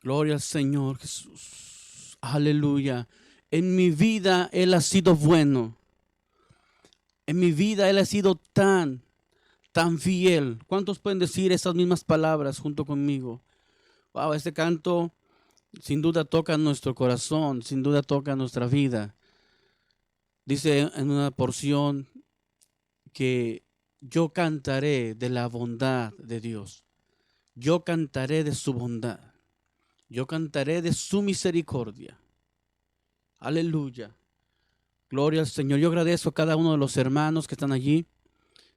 Gloria al Señor Jesús. Aleluya. En mi vida Él ha sido bueno. En mi vida Él ha sido tan fiel. ¿Cuántos pueden decir esas mismas palabras junto conmigo? Wow, este canto sin duda toca nuestro corazón, sin duda toca nuestra vida. Dice en una porción que yo cantaré de la bondad de Dios. Yo cantaré de su bondad. Yo cantaré de su misericordia. Aleluya. Gloria al Señor. Yo agradezco a cada uno de los hermanos que están allí.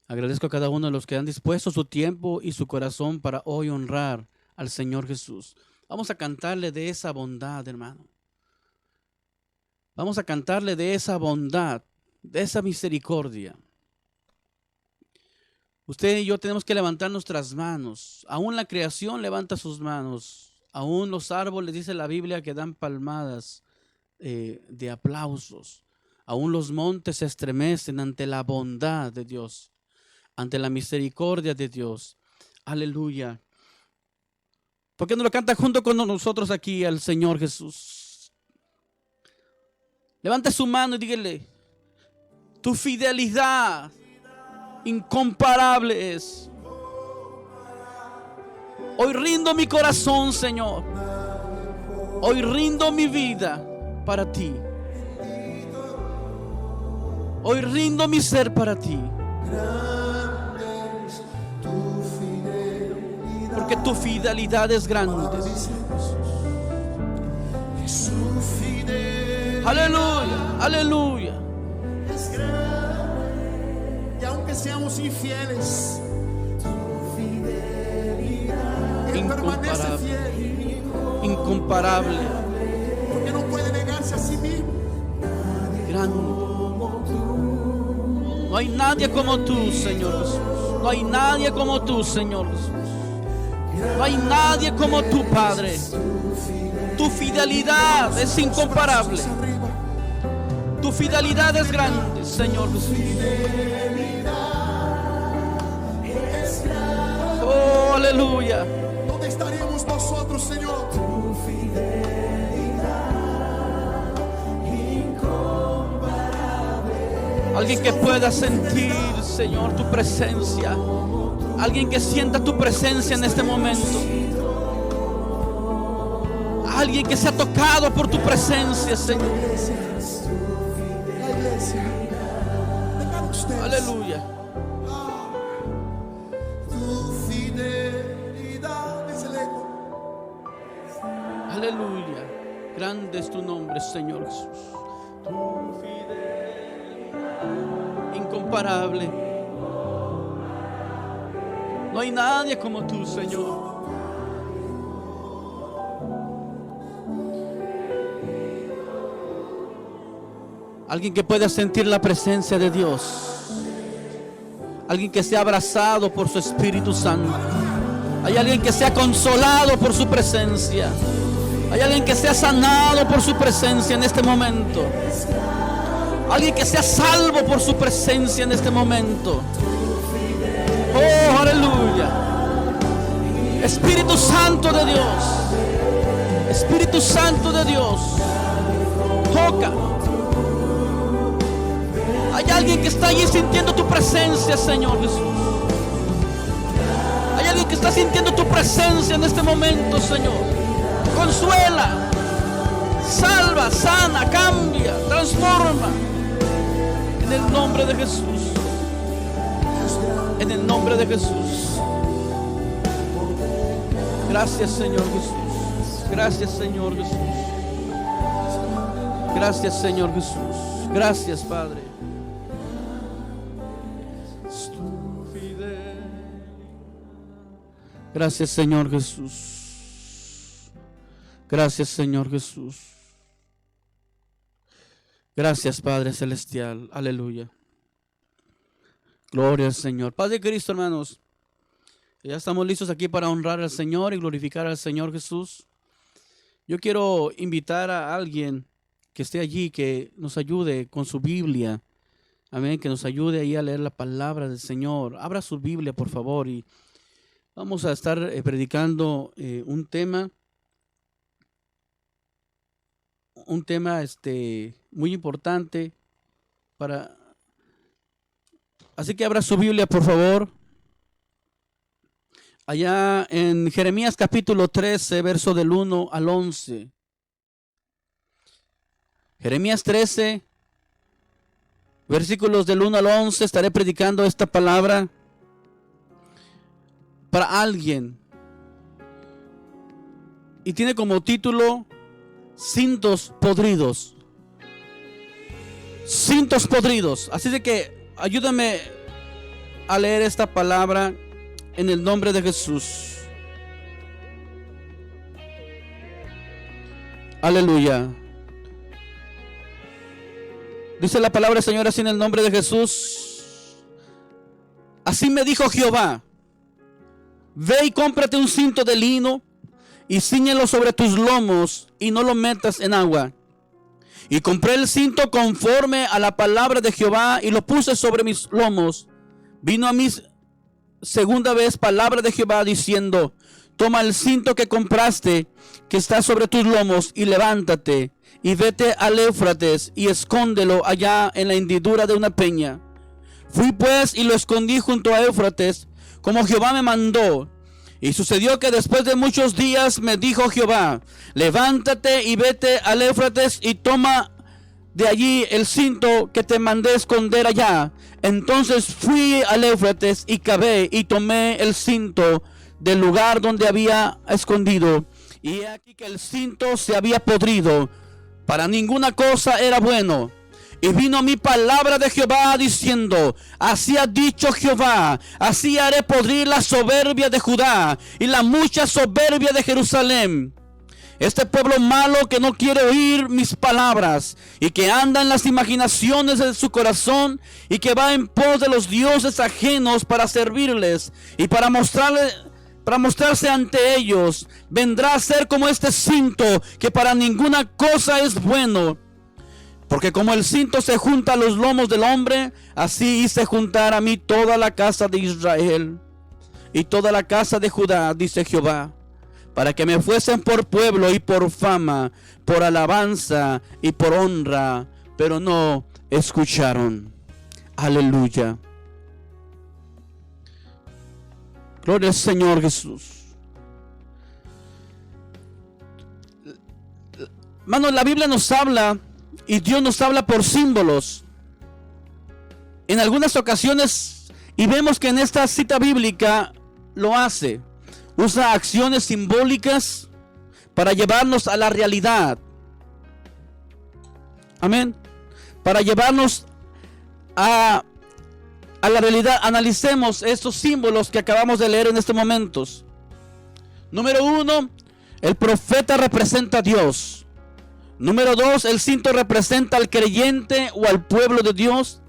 Agradezco a cada uno de los que han dispuesto su tiempo y su corazón para hoy honrar al Señor Jesús. Vamos a cantarle de esa bondad, hermano. Vamos a cantarle de esa bondad, de esa misericordia. Usted y yo tenemos que levantar nuestras manos. Aún la creación levanta sus manos. Aún los árboles, dice la Biblia, que dan palmadas de aplausos. Aún los montes se estremecen ante la bondad de Dios, ante la misericordia de Dios. Aleluya. ¿Por qué no lo canta junto con nosotros aquí al Señor Jesús? Levante su mano y dígale: tu fidelidad incomparable es. Hoy rindo mi corazón, Señor. Hoy rindo mi vida para ti. Hoy rindo mi ser para ti. Porque tu fidelidad es grande. Aleluya, aleluya. Y aunque seamos infieles, Él permanece fiel. Incomparable. Porque no puede negarse a sí mismo. Grande. No hay nadie como tú, Señor Jesús. No hay nadie como tú, Señor Jesús. No hay nadie como tú, Padre. Tu fidelidad es incomparable. Tu fidelidad es grande, Señor Jesús. Oh, aleluya. ¿Dónde estaríamos nosotros, Señor? Tu Alguien que pueda sentir, Señor, tu presencia. Alguien que sienta tu presencia en este momento. Alguien que sea tocado por tu presencia, Señor. La iglesia. Vengan ustedes. Aleluya. Tu fidelidad es el eco. Aleluya. Grande es tu nombre, Señor Jesús. Tu fidelidad incomparable. No hay nadie como tú, Señor. Alguien que pueda sentir la presencia de Dios. Alguien que sea abrazado por su Espíritu Santo. Hay alguien que sea consolado por su presencia. Hay alguien que sea sanado por su presencia en este momento. Alguien que sea salvo por su presencia en este momento. Oh, aleluya. Espíritu Santo de Dios. Espíritu Santo de Dios. Toca. Hay alguien que está allí sintiendo tu presencia, Señor Jesús. Hay alguien que está sintiendo tu presencia en este momento, Señor. Consuela, salva, sana, cambia, transforma. En el nombre de Jesús. En el nombre de Jesús. Gracias, Señor Jesús. Gracias, Señor Jesús. Gracias, Señor Jesús. Gracias, Padre. Gracias, Señor Jesús. Gracias, Señor Jesús. Gracias, Padre Celestial. Aleluya. Gloria al Señor. Padre Cristo, hermanos. Ya estamos listos aquí para honrar al Señor y glorificar al Señor Jesús. Yo quiero invitar a alguien que esté allí, que nos ayude con su Biblia. Amén, que nos ayude ahí a leer la palabra del Señor. Abra su Biblia, por favor, y vamos a estar predicando un tema un tema muy importante así que abra su Biblia, por favor. Allá en Jeremías capítulo 13, verso del 1 al 11. Jeremías 13, versículos del 1 al 11. Estaré predicando esta palabra para alguien. Y tiene como título Cintos podridos. Cintos podridos. Así de que ayúdame a leer esta palabra en el nombre de Jesús. Aleluya. Dice la palabra del Señor así en el nombre de Jesús. Así me dijo Jehová: ve y cómprate un cinto de lino y cíñelo sobre tus lomos y no lo metas en agua. Y compré el cinto conforme a la palabra de Jehová y lo puse sobre mis lomos. Vino a mí segunda vez palabra de Jehová diciendo: toma el cinto que compraste, que está sobre tus lomos, y levántate y vete al Éufrates y escóndelo allá en la hendidura de una peña. Fui pues y lo escondí junto a Éufrates, como Jehová me mandó. Y sucedió que después de muchos días me dijo Jehová: levántate y vete al Éufrates y toma de allí el cinto que te mandé esconder allá. Entonces fui al Éufrates y cavé y tomé el cinto del lugar donde había escondido. Y he aquí que el cinto se había podrido, para ninguna cosa era bueno. Y vino mi palabra de Jehová diciendo: así ha dicho Jehová, así haré podrir la soberbia de Judá y la mucha soberbia de Jerusalén. Este pueblo malo que no quiere oír mis palabras y que anda en las imaginaciones de su corazón y que va en pos de los dioses ajenos para servirles y para mostrarse ante ellos, vendrá a ser como este cinto que para ninguna cosa es bueno. Porque como el cinto se junta a los lomos del hombre, así hice juntar a mí toda la casa de Israel y toda la casa de Judá, dice Jehová, para que me fuesen por pueblo y por fama, por alabanza y por honra, pero no escucharon. Aleluya. Gloria al Señor Jesús. Hermanos, la Biblia nos habla y Dios nos habla por símbolos. En algunas ocasiones, y vemos que en esta cita bíblica lo hace, usa acciones simbólicas para llevarnos a la realidad. Amén. Para llevarnos a la realidad. Analicemos estos símbolos que acabamos de leer en estos momentos. Número 1, el profeta representa a Dios. Número 2, el cinto representa al creyente o al pueblo de Dios.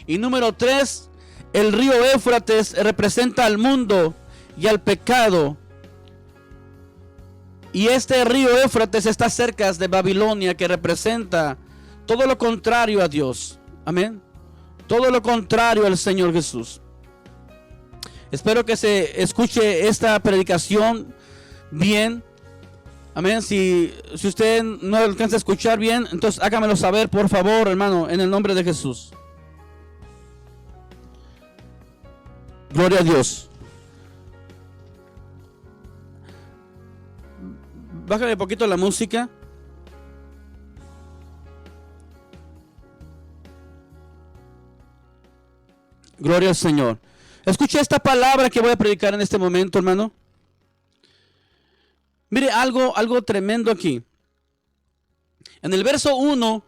Y número 3, el río Éufrates representa al mundo y al pecado. Y este río Éufrates está cerca de Babilonia, que representa todo lo contrario a Dios. Amén. Todo lo contrario al Señor Jesús. Espero que se escuche esta predicación bien. Amén. Si usted no alcanza a escuchar bien, entonces hágamelo saber, por favor, hermano, en el nombre de Jesús. Gloria a Dios. Bájale un poquito la música. Gloria al Señor. Escuche esta palabra que voy a predicar en este momento, hermano. Mire algo tremendo aquí. En el verso 1,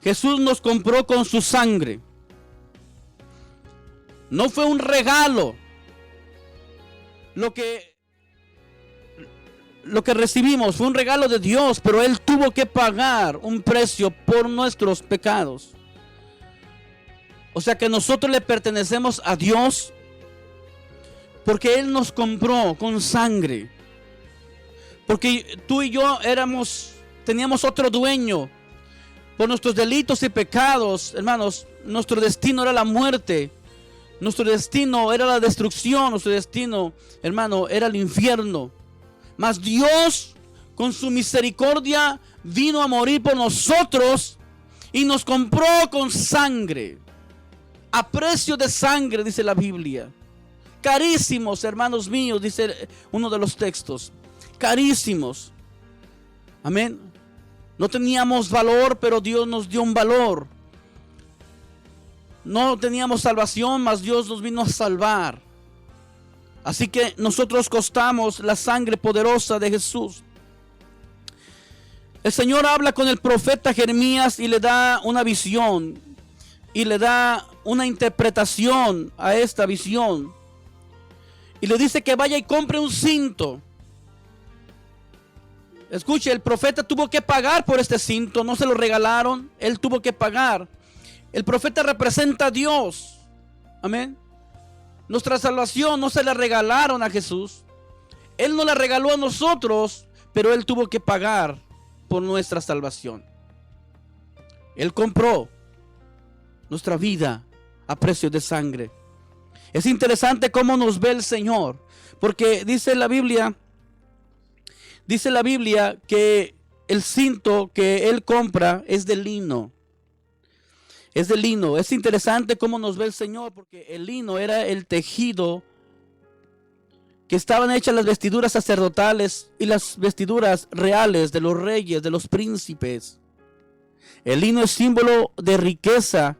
Jesús nos compró con su sangre. No fue un regalo lo que recibimos, fue un regalo de Dios, pero Él tuvo que pagar un precio por nuestros pecados. O sea que nosotros le pertenecemos a Dios porque Él nos compró con sangre. Porque tú y yo teníamos otro dueño. Por nuestros delitos y pecados, hermanos, nuestro destino era la muerte. Nuestro destino era la destrucción. Nuestro destino, hermano, era el infierno. Mas Dios con su misericordia vino a morir por nosotros y nos compró con sangre, a precio de sangre, dice la Biblia. Carísimos, hermanos míos, dice uno de los textos. Carísimos. Amén. No teníamos valor, pero Dios nos dio un valor. No teníamos salvación, mas Dios nos vino a salvar. Así que nosotros costamos la sangre poderosa de Jesús. El Señor habla con el profeta Jeremías y le da una visión y le da una interpretación a esta visión. Y le dice que vaya y compre un cinto. Escuche, el profeta tuvo que pagar por este cinto, no se lo regalaron, él tuvo que pagar. El profeta representa a Dios. Amén. Nuestra salvación no se la regalaron a Jesús. Él no la regaló a nosotros, pero Él tuvo que pagar por nuestra salvación. Él compró nuestra vida a precio de sangre. Es interesante cómo nos ve el Señor, porque dice la Biblia que el cinto que Él compra es de lino. Es de lino. Es interesante cómo nos ve el Señor, porque el lino era el tejido que estaban hechas las vestiduras sacerdotales y las vestiduras reales de los reyes, de los príncipes. El lino es símbolo de riqueza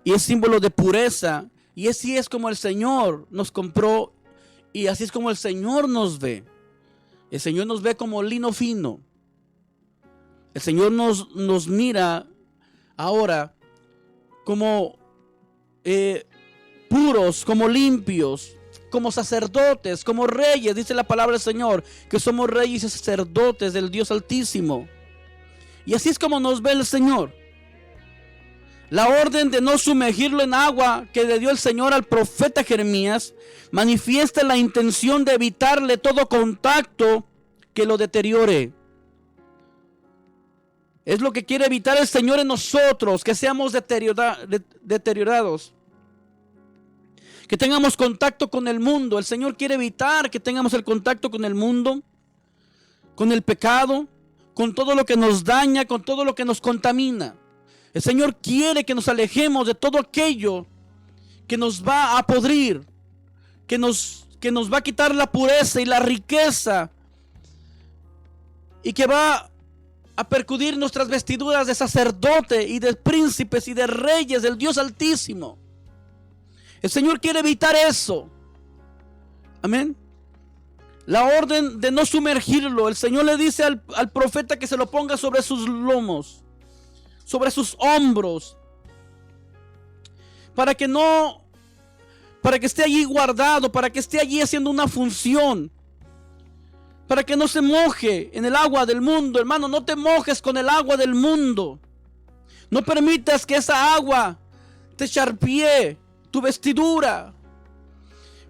y es símbolo de pureza. Y así es como el Señor nos compró y así es como el Señor nos ve. El Señor nos ve como lino fino. El Señor nos mira ahora como puros, como limpios, como sacerdotes, como reyes. Dice la palabra del Señor que somos reyes y sacerdotes del Dios Altísimo. Y así es como nos ve el Señor. La orden de no sumergirlo en agua que le dio el Señor al profeta Jeremías manifiesta la intención de evitarle todo contacto que lo deteriore. Es lo que quiere evitar el Señor en nosotros, que seamos deteriorados, que tengamos contacto con el mundo. El Señor quiere evitar que tengamos el contacto con el mundo, con el pecado, con todo lo que nos daña, con todo lo que nos contamina. El Señor quiere que nos alejemos de todo aquello que nos va a podrir, que nos va a quitar la pureza y la riqueza, y que va a percudir nuestras vestiduras de sacerdote y de príncipes y de reyes del Dios Altísimo. El Señor quiere evitar eso. Amén. La orden de no sumergirlo. El Señor le dice al profeta que se lo ponga sobre sus lomos, sobre sus hombros, para que esté allí guardado, para que esté allí haciendo una función, para que no se moje en el agua del mundo. Hermano, no te mojes con el agua del mundo. No permitas que esa agua te charpie tu vestidura,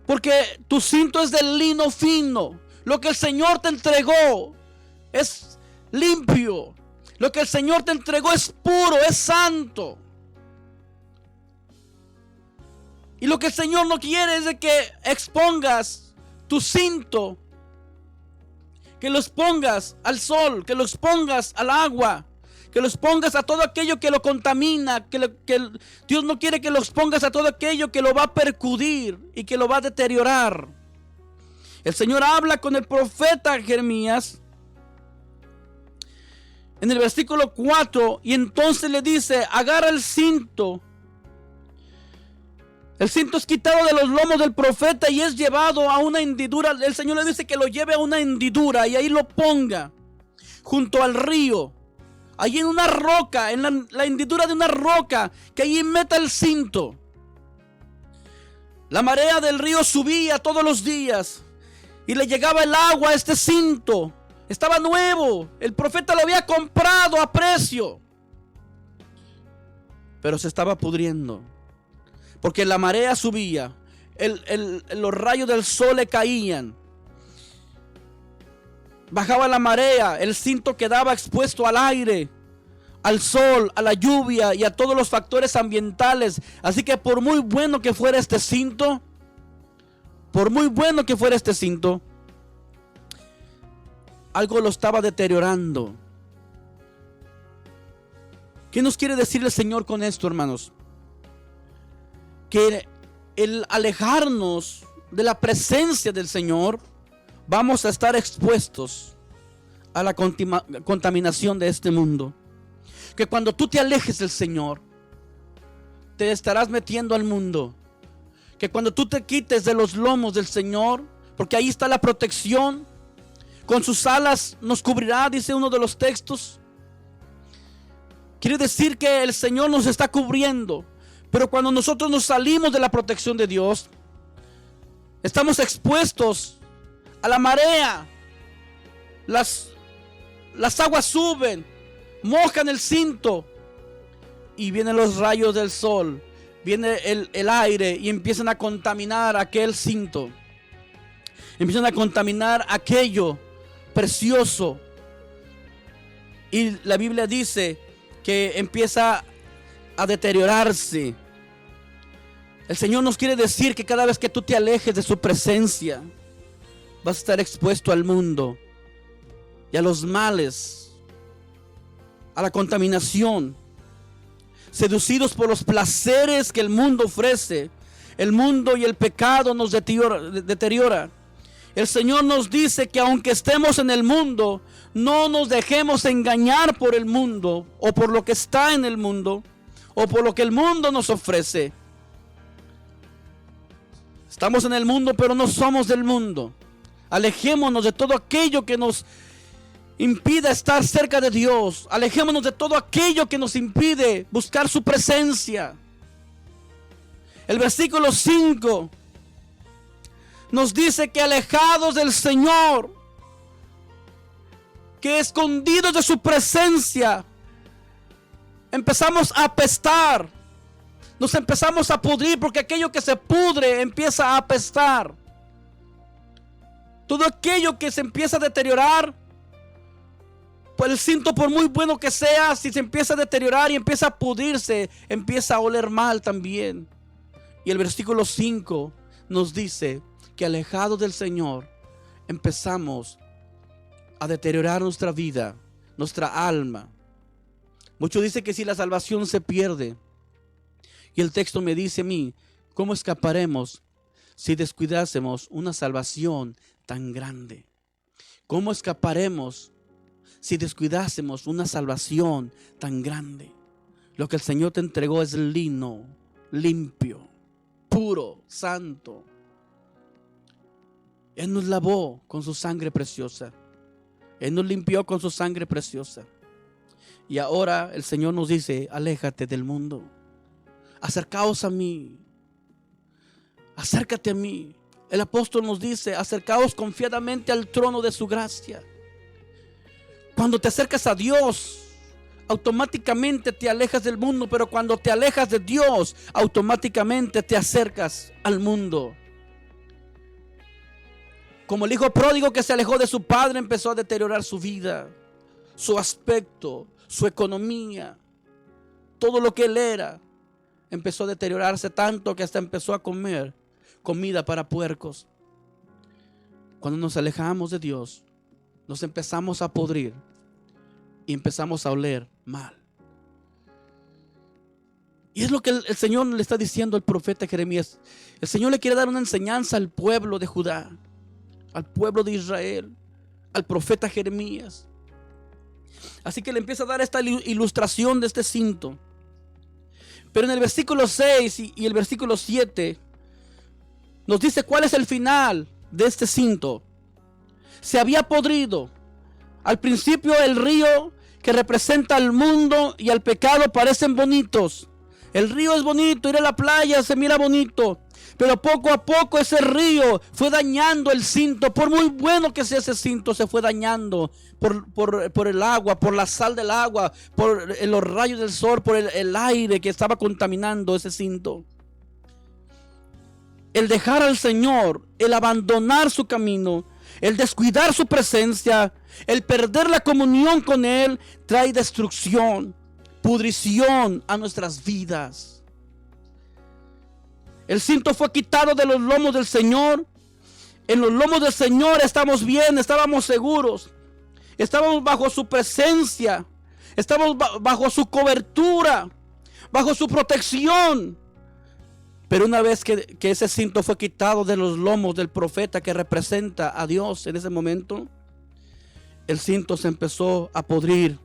porque tu cinto es de lino fino. Lo que el Señor te entregó es limpio. Lo que el Señor te entregó es puro, es santo. Y lo que el Señor no quiere es de que expongas tu cinto, que lo expongas al sol, que lo expongas al agua, que lo expongas a todo aquello que lo contamina, Dios no quiere que lo expongas a todo aquello que lo va a percudir y que lo va a deteriorar. El Señor habla con el profeta Jeremías en el versículo 4, y entonces le dice: agarra el cinto. El cinto es quitado de los lomos del profeta y es llevado a una hendidura. El Señor le dice que lo lleve a una hendidura y ahí lo ponga junto al río, allí en una roca, en la hendidura de una roca, que allí meta el cinto. La marea del río subía todos los días y le llegaba el agua a este cinto. Estaba nuevo, el profeta lo había comprado a precio, pero se estaba pudriendo, porque la marea subía, los rayos del sol le caían, bajaba la marea, el cinto quedaba expuesto al aire, al sol, a la lluvia y a todos los factores ambientales. Así que por muy bueno que fuera este cinto, algo lo estaba deteriorando. ¿Qué nos quiere decir el Señor con esto, hermanos? Que el alejarnos de la presencia del Señor, vamos a estar expuestos a la contaminación de este mundo. Que cuando tú te alejes del Señor, te estarás metiendo al mundo. Que cuando tú te quites de los lomos del Señor, porque ahí está la protección, con sus alas nos cubrirá, dice uno de los textos. Quiere decir que el Señor nos está cubriendo. Pero cuando nosotros nos salimos de la protección de Dios, estamos expuestos a la marea. Las aguas suben, mojan el cinto, y vienen los rayos del sol, viene el aire, y empiezan a contaminar aquel cinto. Empiezan a contaminar aquello precioso. Y la Biblia dice que empieza a deteriorarse. El Señor nos quiere decir que cada vez que tú te alejes de su presencia, vas a estar expuesto al mundo y a los males, a la contaminación, seducidos por los placeres que el mundo ofrece. El mundo y el pecado nos deteriora. El Señor nos dice que aunque estemos en el mundo, no nos dejemos engañar por el mundo, o por lo que está en el mundo, o por lo que el mundo nos ofrece. Estamos en el mundo, pero no somos del mundo. Alejémonos de todo aquello que nos impide estar cerca de Dios. Alejémonos de todo aquello que nos impide buscar su presencia. El versículo 5 nos dice que alejados del Señor, que escondidos de su presencia, empezamos a apestar. Nos empezamos a pudrir, porque aquello que se pudre empieza a apestar. Todo aquello que se empieza a deteriorar, pues el cinto, por muy bueno que sea, si se empieza a deteriorar y empieza a pudrirse, empieza a oler mal también. Y el versículo 5 nos dice que alejados del Señor empezamos a deteriorar nuestra vida, nuestra alma. Muchos dicen que si la salvación se pierde, y el texto me dice a mí, ¿cómo escaparemos si descuidásemos una salvación tan grande? ¿Cómo escaparemos si descuidásemos una salvación tan grande? Lo que el Señor te entregó es lino, limpio, puro, santo. Él nos lavó con su sangre preciosa. Él nos limpió con su sangre preciosa. Y ahora el Señor nos dice, aléjate del mundo. Acercaos a mí. Acércate a mí. El apóstol nos dice, acercaos confiadamente al trono de su gracia. Cuando te acercas a Dios, automáticamente te alejas del mundo. Pero cuando te alejas de Dios, automáticamente te acercas al mundo. Como el hijo pródigo que se alejó de su padre, empezó a deteriorar su vida, su aspecto, su economía, todo lo que él era. Empezó a deteriorarse tanto que hasta empezó a comer comida para puercos. Cuando nos alejamos de Dios, nos empezamos a podrir y empezamos a oler mal. Y es lo que el Señor le está diciendo al profeta Jeremías. El Señor le quiere dar una enseñanza al pueblo de Judá, al pueblo de Israel, al profeta Jeremías. Así que le empieza a dar esta ilustración de este cinto. Pero en el versículo 6 y el versículo 7 nos dice cuál es el final de este cinto. Se había podrido. Al principio el río que representa al mundo y al pecado parecen bonitos. El río es bonito, ir a la playa se mira bonito. Pero poco a poco ese río fue dañando el cinto. Por muy bueno que sea ese cinto, se fue dañando por el agua, por la sal del agua, por los rayos del sol, por el aire que estaba contaminando ese cinto. El dejar al Señor, el abandonar su camino, el descuidar su presencia, el perder la comunión con Él, trae destrucción, pudrición a nuestras vidas. El cinto fue quitado de los lomos del Señor. En los lomos del Señor estamos bien, estábamos seguros. Estamos bajo su presencia. Estamos bajo su cobertura, bajo su protección. Pero una vez que ese cinto fue quitado de los lomos del profeta que representa a Dios en ese momento, el cinto se empezó a podrir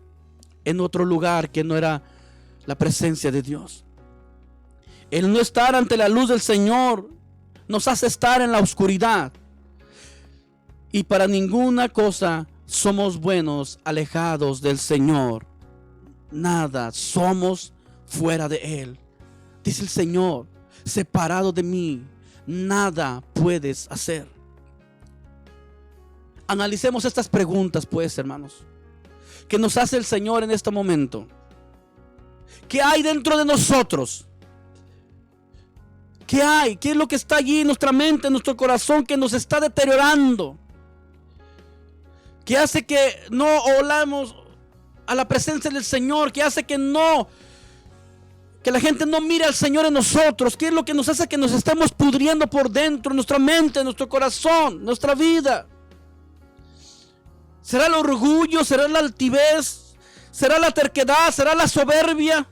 en otro lugar que no era la presencia de Dios. El no estar ante la luz del Señor nos hace estar en la oscuridad. Y para ninguna cosa somos buenos alejados del Señor. Nada somos fuera de Él. Dice el Señor: separado de mí, nada puedes hacer. Analicemos estas preguntas, pues, hermanos, que nos hace el Señor en este momento. ¿Qué hay dentro de nosotros? ¿Qué hay? ¿Qué es lo que está allí en nuestra mente, en nuestro corazón, que nos está deteriorando? ¿Qué hace que no olamos a la presencia del Señor? ¿Qué hace que la gente no mire al Señor en nosotros? ¿Qué es lo que nos hace que nos estemos pudriendo por dentro, en nuestra mente, en nuestro corazón, nuestra vida? ¿Será el orgullo? ¿Será la altivez? ¿Será la terquedad? ¿Será la soberbia?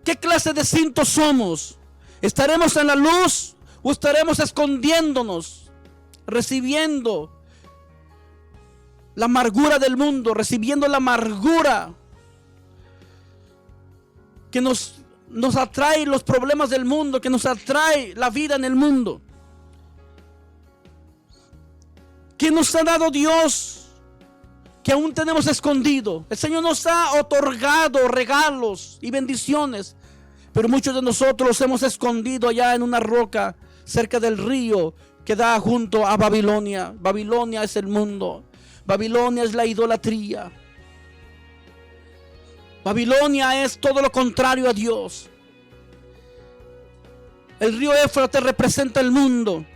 ¿Qué clase de cinto somos? ¿Estaremos en la luz o estaremos escondiéndonos, recibiendo la amargura del mundo, recibiendo la amargura que nos atrae los problemas del mundo, que nos atrae la vida en el mundo? ¿Qué nos ha dado Dios que aún tenemos escondido? El Señor nos ha otorgado regalos y bendiciones, pero muchos de nosotros los hemos escondido allá en una roca cerca del río que da junto a Babilonia. Babilonia es el mundo. Babilonia es la idolatría. Babilonia es todo lo contrario a Dios. El río Éufrates representa el mundo.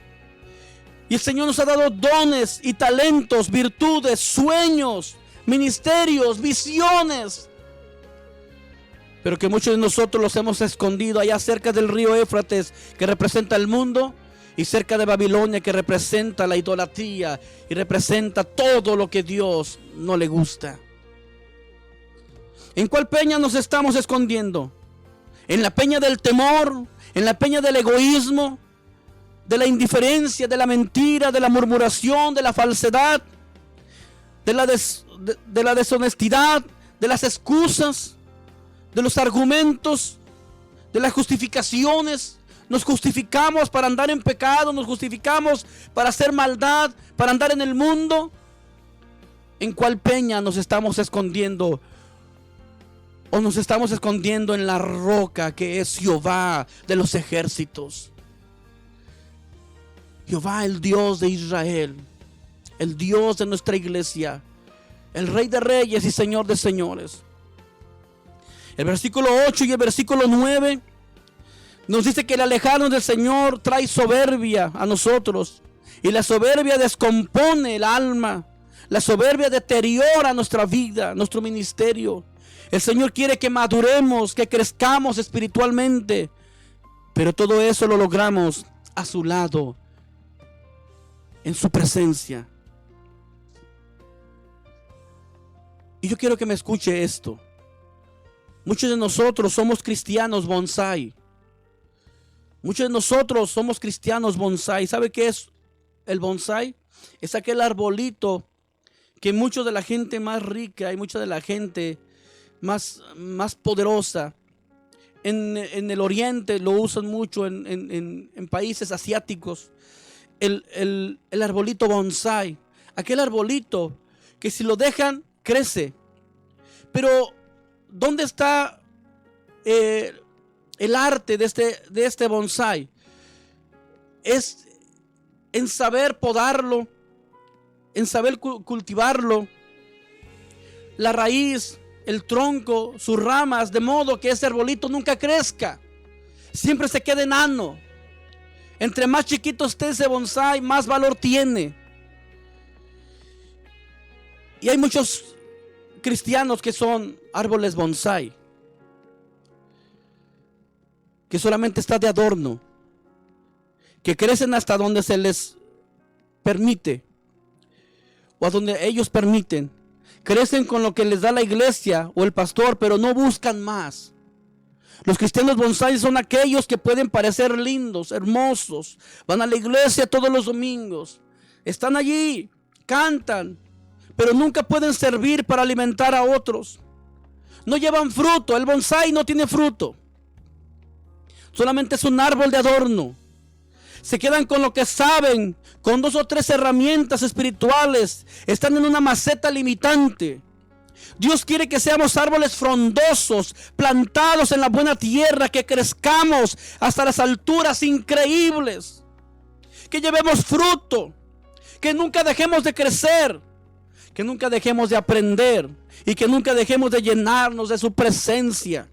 Y el Señor nos ha dado dones y talentos, virtudes, sueños, ministerios, visiones. Pero que muchos de nosotros los hemos escondido allá cerca del río Éufrates, que representa el mundo, y cerca de Babilonia, que representa la idolatría y representa todo lo que Dios no le gusta. ¿En cuál peña nos estamos escondiendo? ¿En la peña del temor? ¿En la peña del egoísmo? ¿De la indiferencia? ¿De la mentira? ¿De la murmuración? ¿De la falsedad? ¿De la deshonestidad? ¿De las excusas? ¿De los argumentos? ¿De las justificaciones? Nos justificamos para andar en pecado, nos justificamos para hacer maldad, para andar en el mundo. ¿En cuál peña nos estamos escondiendo? ¿O nos estamos escondiendo en la roca que es Jehová de los ejércitos? Jehová, el Dios de Israel, el Dios de nuestra iglesia, el Rey de reyes y Señor de señores. El versículo 8 y el versículo 9 nos dice que el alejarnos del Señor trae soberbia a nosotros. Y la soberbia descompone el alma. La soberbia deteriora nuestra vida, nuestro ministerio. El Señor quiere que maduremos, que crezcamos espiritualmente. Pero todo eso lo logramos a su lado, en su presencia. Y yo quiero que me escuche esto. Muchos de nosotros somos cristianos bonsai. Muchos de nosotros somos cristianos bonsai. ¿Sabe qué es el bonsai? Es aquel arbolito que mucha de la gente más rica y mucha de la gente más poderosa en el oriente lo usan mucho, en países asiáticos. El arbolito bonsai. Aquel arbolito que si lo dejan crece. Pero ¿dónde está el arte de este bonsai? Es en saber podarlo, en saber cultivarlo, la raíz, el tronco, sus ramas, de modo que ese arbolito nunca crezca, siempre se quede enano. Entre más chiquito esté ese bonsai, más valor tiene. Y hay muchos cristianos que son árboles bonsai, que solamente está de adorno, que crecen hasta donde se les permite. o a donde ellos permiten. Crecen con lo que les da la iglesia o el pastor, pero no buscan más. Los cristianos bonsai son aquellos que pueden parecer lindos, hermosos. Van a la iglesia todos los domingos. Están allí, cantan, pero nunca pueden servir para alimentar a otros. No llevan fruto. El bonsai no tiene fruto. Solamente es un árbol de adorno. Se quedan con lo que saben, con 2 o 3 herramientas espirituales. Están en una maceta limitante. Dios quiere que seamos árboles frondosos, plantados en la buena tierra, que crezcamos hasta las alturas increíbles, que llevemos fruto, que nunca dejemos de crecer, que nunca dejemos de aprender y que nunca dejemos de llenarnos de su presencia.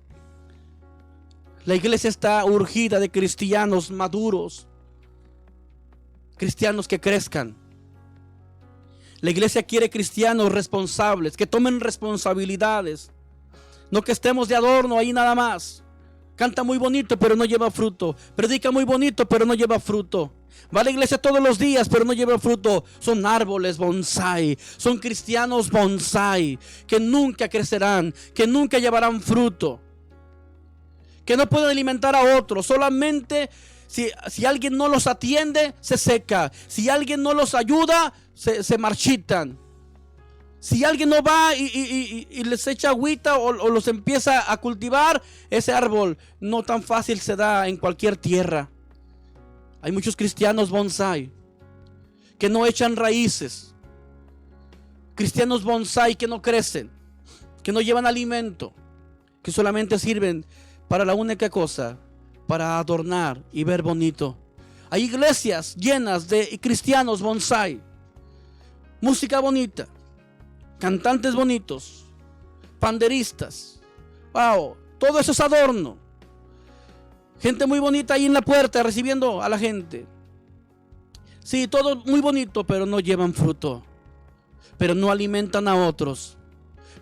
La iglesia está urgida de cristianos maduros, cristianos que crezcan. La iglesia quiere cristianos responsables, que tomen responsabilidades. No que estemos de adorno ahí nada más. Canta muy bonito, pero no lleva fruto. Predica muy bonito, pero no lleva fruto. Va a la iglesia todos los días, pero no lleva fruto. Son árboles bonsai. Son cristianos bonsai, que nunca crecerán, que nunca llevarán fruto, que no pueden alimentar a otros. Solamente si alguien no los atiende, se seca. Si alguien no los ayuda, se marchitan. Si alguien no va y les echa agüita o los empieza a cultivar, ese árbol no tan fácil se da en cualquier tierra. Hay muchos cristianos bonsai que no echan raíces. Cristianos bonsai que no crecen, que no llevan alimento, que solamente sirven para la única cosa, para adornar y ver bonito. Hay iglesias llenas de cristianos bonsai. Música bonita, cantantes bonitos, panderistas. Wow, todo eso es adorno. Gente muy bonita ahí en la puerta recibiendo a la gente. Sí, todo muy bonito, pero no llevan fruto. Pero no alimentan a otros.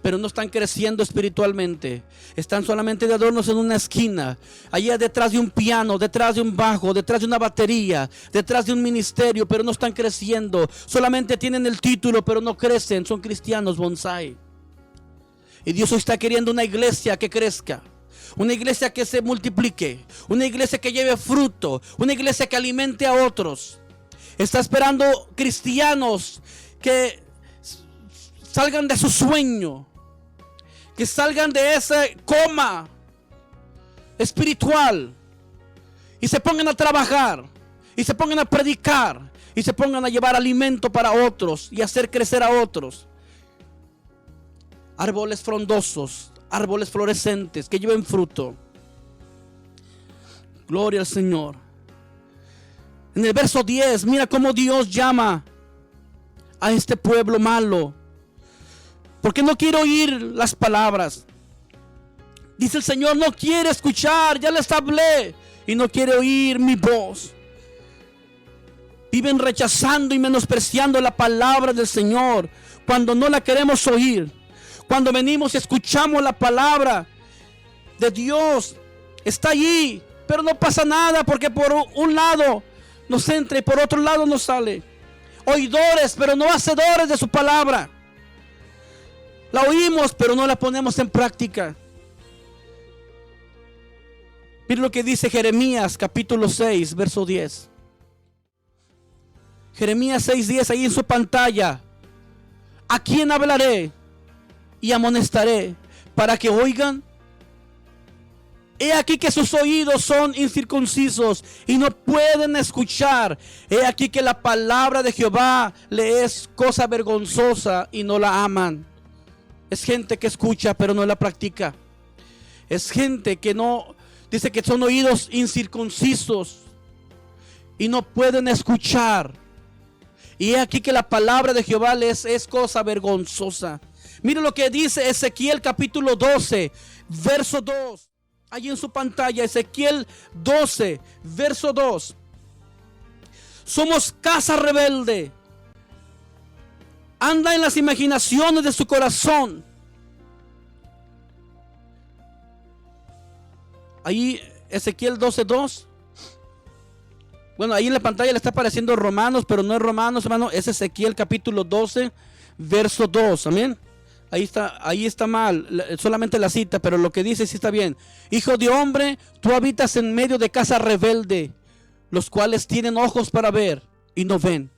Pero no están creciendo espiritualmente. Están solamente de adornos en una esquina, allá detrás de un piano, detrás de un bajo, detrás de una batería, detrás de un ministerio, pero no están creciendo. Solamente tienen el título, pero no crecen. Son cristianos bonsai. Y Dios hoy está queriendo una iglesia que crezca, una iglesia que se multiplique, una iglesia que lleve fruto, una iglesia que alimente a otros. Está esperando cristianos que salgan de su sueño, que salgan de ese coma espiritual y se pongan a trabajar y se pongan a predicar y se pongan a llevar alimento para otros y hacer crecer a otros. Árboles frondosos, árboles florescentes que lleven fruto. Gloria al Señor. En el verso 10, mira cómo Dios llama a este pueblo malo, porque no quiere oír las palabras. Dice el Señor, no quiere escuchar, ya les hablé y no quiere oír mi voz. Viven rechazando y menospreciando la palabra del Señor cuando no la queremos oír. Cuando venimos y escuchamos la palabra de Dios, está allí, pero no pasa nada porque por un lado nos entra y por otro lado nos sale. Oidores, pero no hacedores de su palabra. La oímos, pero no la ponemos en práctica. Mira lo que dice Jeremías capítulo 6, verso 10. Jeremías 6:10, ahí en su pantalla. ¿A quién hablaré y amonestaré para que oigan? He aquí que sus oídos son incircuncisos y no pueden escuchar. He aquí que la palabra de Jehová le es cosa vergonzosa y no la aman. Es gente que escucha pero no la practica. Es gente que no, dice que son oídos incircuncisos y no pueden escuchar. Y he aquí que la palabra de Jehová les es cosa vergonzosa. Mire lo que dice Ezequiel capítulo 12, verso 2. Allí en su pantalla, Ezequiel 12, verso 2. Somos casa rebelde. Anda en las imaginaciones de su corazón. Ahí Ezequiel 12:2. Bueno, ahí en la pantalla le está apareciendo Romanos, pero no es Romanos, hermano, es Ezequiel capítulo 12, verso 2, amén. Ahí está mal, solamente la cita, pero lo que dice sí está bien. Hijo de hombre, tú habitas en medio de casa rebelde, los cuales tienen ojos para ver y no ven,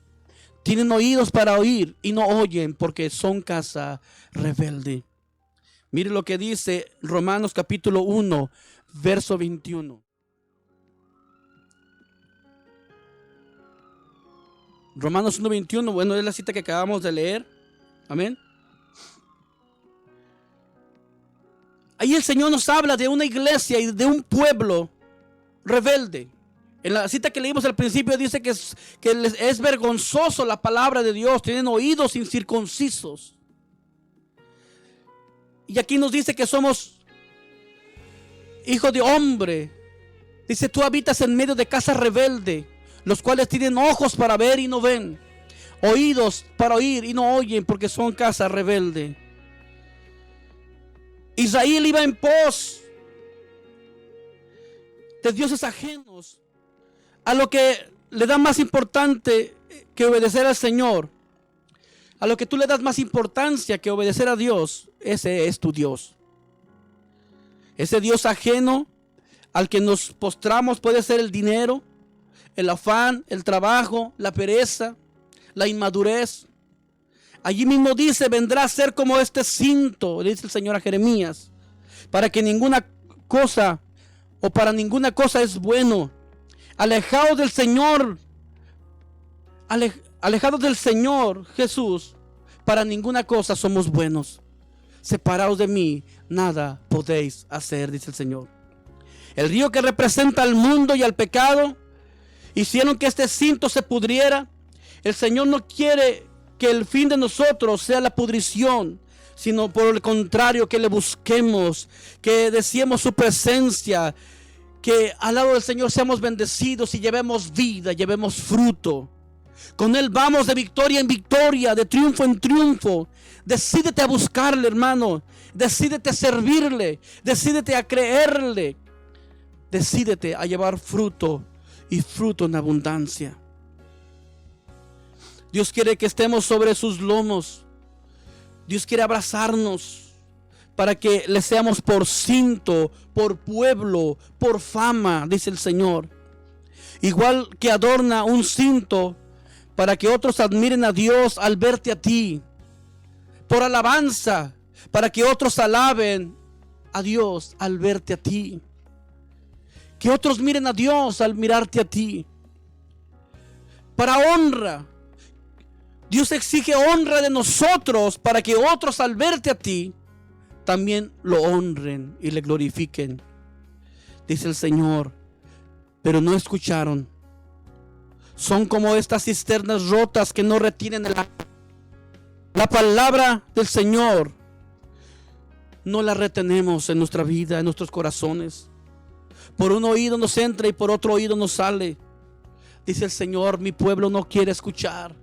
tienen oídos para oír y no oyen, porque son casa rebelde. Mire lo que dice Romanos capítulo 1, verso 21. Romanos 1:21, bueno, es la cita que acabamos de leer. Amén. Ahí el Señor nos habla de una iglesia y de un pueblo rebelde. En la cita que leímos al principio dice que es vergonzoso la palabra de Dios. Tienen oídos incircuncisos. Y aquí nos dice que somos hijos de hombre. Dice, tú habitas en medio de casa rebelde, los cuales tienen ojos para ver y no ven, oídos para oír y no oyen, porque son casa rebelde. Israel iba en pos de dioses ajenos, a lo que le da más importante que obedecer al Señor. A lo que tú le das más importancia que obedecer a Dios, ese es tu Dios. Ese Dios ajeno al que nos postramos puede ser el dinero, el afán, el trabajo, la pereza, la inmadurez. Allí mismo dice, vendrá a ser como este cinto, le dice el Señor a Jeremías, para que ninguna cosa o para ninguna cosa es bueno. Alejados del Señor, alejados del Señor Jesús, para ninguna cosa somos buenos. Separados de mí, nada podéis hacer, dice el Señor. El río que representa al mundo y al pecado hicieron que este cinto se pudriera. El Señor no quiere que el fin de nosotros sea la pudrición, sino por el contrario, que le busquemos, que deseemos su presencia, que al lado del Señor seamos bendecidos y llevemos vida, llevemos fruto. Con Él vamos de victoria en victoria, de triunfo en triunfo. Decídete a buscarle, hermano. Decídete a servirle. Decídete a creerle. Decídete a llevar fruto y fruto en abundancia. Dios quiere que estemos sobre sus lomos. Dios quiere abrazarnos para que le seamos por cinto, por pueblo, por fama, dice el Señor. Igual que adorna un cinto para que otros admiren a Dios al verte a ti. Por alabanza, para que otros alaben a Dios al verte a ti. Que otros miren a Dios al mirarte a ti. Para honra. Dios exige honra de nosotros para que otros al verte a ti también lo honren y le glorifiquen. Dice el Señor, pero no escucharon. Son como estas cisternas rotas que no retienen el agua. La palabra del Señor no la retenemos en nuestra vida, en nuestros corazones. Por un oído nos entra y por otro oído nos sale. Dice el Señor, mi pueblo no quiere escuchar.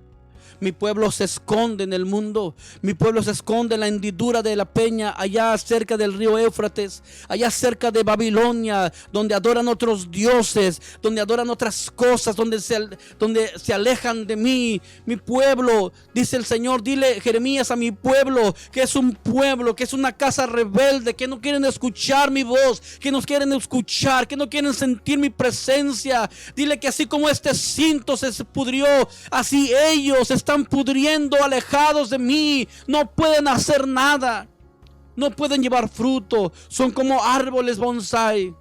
Mi pueblo se esconde en el mundo. Mi pueblo se esconde en la hendidura de la peña, allá cerca del río Éufrates, allá cerca de Babilonia, donde adoran otros dioses, donde adoran otras cosas, donde se alejan de mí. Mi pueblo, dice el Señor, dile Jeremías a mi pueblo, que es un pueblo, que es una casa rebelde, que no quieren escuchar mi voz, que no quieren escuchar, que no quieren sentir mi presencia. Dile que así como este cinto se pudrió, así ellos están pudriendo, alejados de mí. No pueden hacer nada, no pueden llevar fruto. Son como árboles bonsai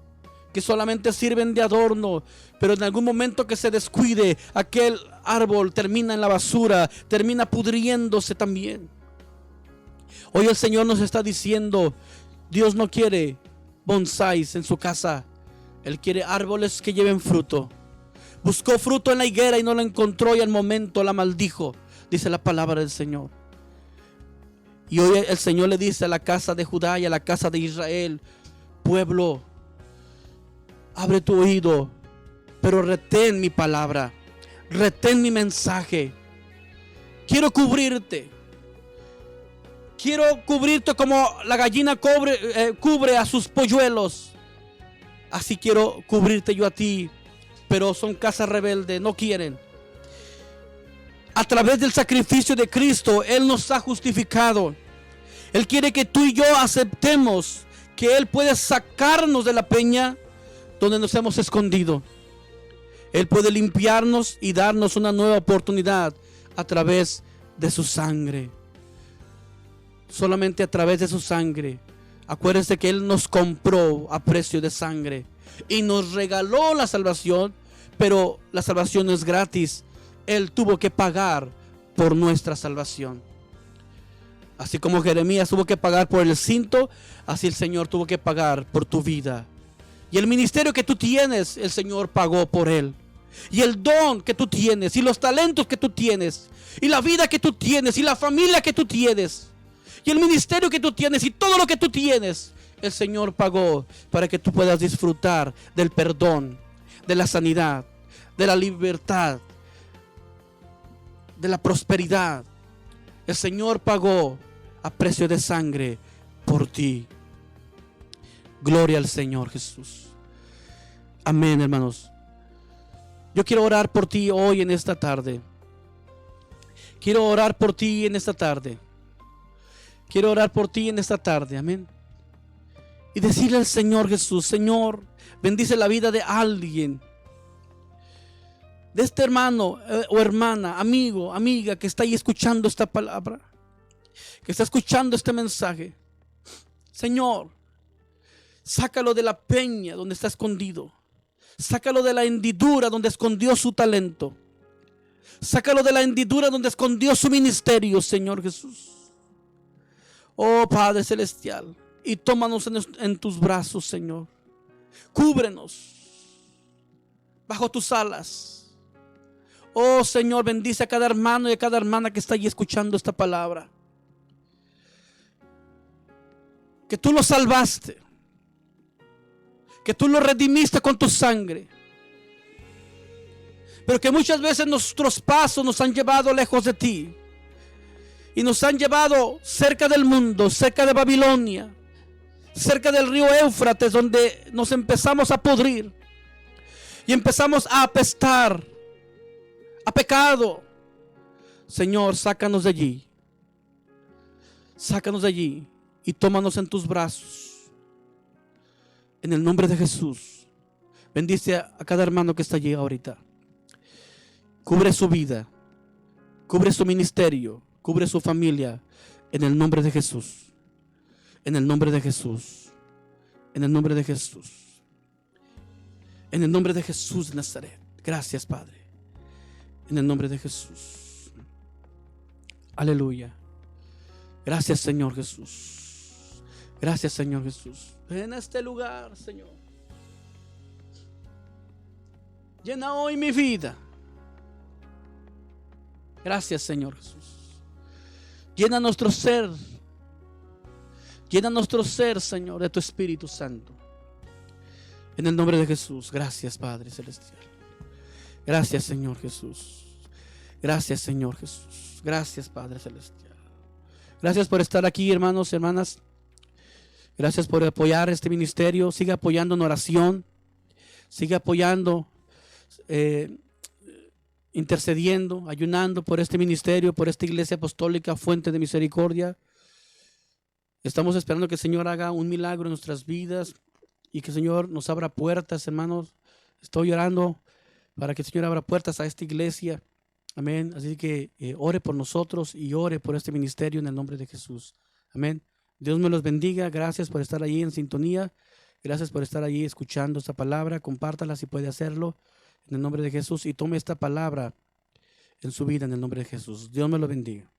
que solamente sirven de adorno, pero en algún momento que se descuide, aquel árbol termina en la basura, termina pudriéndose también. Hoy el Señor nos está diciendo, Dios no quiere bonsáis en su casa. Él quiere árboles que lleven fruto. Buscó fruto en la higuera y no la encontró, y al momento la maldijo, dice la palabra del Señor. Y hoy el Señor le dice a la casa de Judá y a la casa de Israel, pueblo, abre tu oído, pero retén mi palabra, retén mi mensaje. Quiero cubrirte. Quiero cubrirte como la gallina cubre a sus polluelos. Así quiero cubrirte yo a ti. Pero son casas rebeldes, no quieren. A través del sacrificio de Cristo, Él nos ha justificado. Él quiere que tú y yo aceptemos que Él puede sacarnos de la peña donde nos hemos escondido. Él puede limpiarnos y darnos una nueva oportunidad a través de su sangre. Solamente a través de su sangre. Acuérdense que Él nos compró a precio de sangre y nos regaló la salvación, pero la salvación no es gratis. Él tuvo que pagar por nuestra salvación. Así como Jeremías tuvo que pagar por el cinto, así el Señor tuvo que pagar por tu vida. Y el ministerio que tú tienes, el Señor pagó por él. Y el don que tú tienes, y los talentos que tú tienes, y la vida que tú tienes, y la familia que tú tienes, y el ministerio que tú tienes, y todo lo que tú tienes, el Señor pagó para que tú puedas disfrutar del perdón, de la sanidad, de la libertad, de la prosperidad. El Señor pagó a precio de sangre por ti. Gloria al Señor Jesús. Amén, hermanos. Yo quiero orar por ti hoy en esta tarde. Quiero orar por ti en esta tarde. Quiero orar por ti en esta tarde. Amén. Y decirle al Señor Jesús: Señor, bendice la vida de alguien, de este hermano o hermana, amigo, amiga que está ahí escuchando esta palabra, que está escuchando este mensaje. Señor, sácalo de la peña donde está escondido. Sácalo de la hendidura donde escondió su talento. Sácalo de la hendidura donde escondió su ministerio, Señor Jesús. Oh Padre Celestial, y tómanos en tus brazos, Señor. Cúbrenos bajo tus alas. Oh Señor, bendice a cada hermano y a cada hermana que está allí escuchando esta palabra. Que tú lo salvaste, que tú lo redimiste con tu sangre, pero que muchas veces nuestros pasos nos han llevado lejos de ti y nos han llevado cerca del mundo, cerca de Babilonia, cerca del río Éufrates, donde nos empezamos a podrir y empezamos a apestar a pecado. Señor, sácanos de allí. Sácanos de allí y tómanos en tus brazos. En el nombre de Jesús. Bendice a cada hermano que está allí ahorita. Cubre su vida. Cubre su ministerio. Cubre su familia. En el nombre de Jesús. En el nombre de Jesús. En el nombre de Jesús. En el nombre de Jesús de Nazaret. Gracias, Padre. En el nombre de Jesús. Aleluya. Gracias, Señor Jesús. Gracias, Señor Jesús. En este lugar, Señor. Llena hoy mi vida. Gracias, Señor Jesús. Llena nuestro ser. Llena nuestro ser, Señor, de tu Espíritu Santo. En el nombre de Jesús. Gracias, Padre Celestial. Gracias, Señor Jesús. Gracias, Señor Jesús. Gracias, Padre Celestial. Gracias por estar aquí, hermanos y hermanas. Gracias por apoyar este ministerio. Sigue apoyando en oración. Sigue apoyando, intercediendo, ayunando por este ministerio, por esta iglesia apostólica, Fuente de Misericordia. Estamos esperando que el Señor haga un milagro en nuestras vidas y que el Señor nos abra puertas, hermanos. Estoy orando para que el Señor abra puertas a esta iglesia. Amén. Así que ore por nosotros y ore por este ministerio en el nombre de Jesús. Amén. Dios me los bendiga. Gracias por estar allí en sintonía. Gracias por estar allí escuchando esta palabra. Compártala si puede hacerlo en el nombre de Jesús y tome esta palabra en su vida en el nombre de Jesús. Dios me lo bendiga.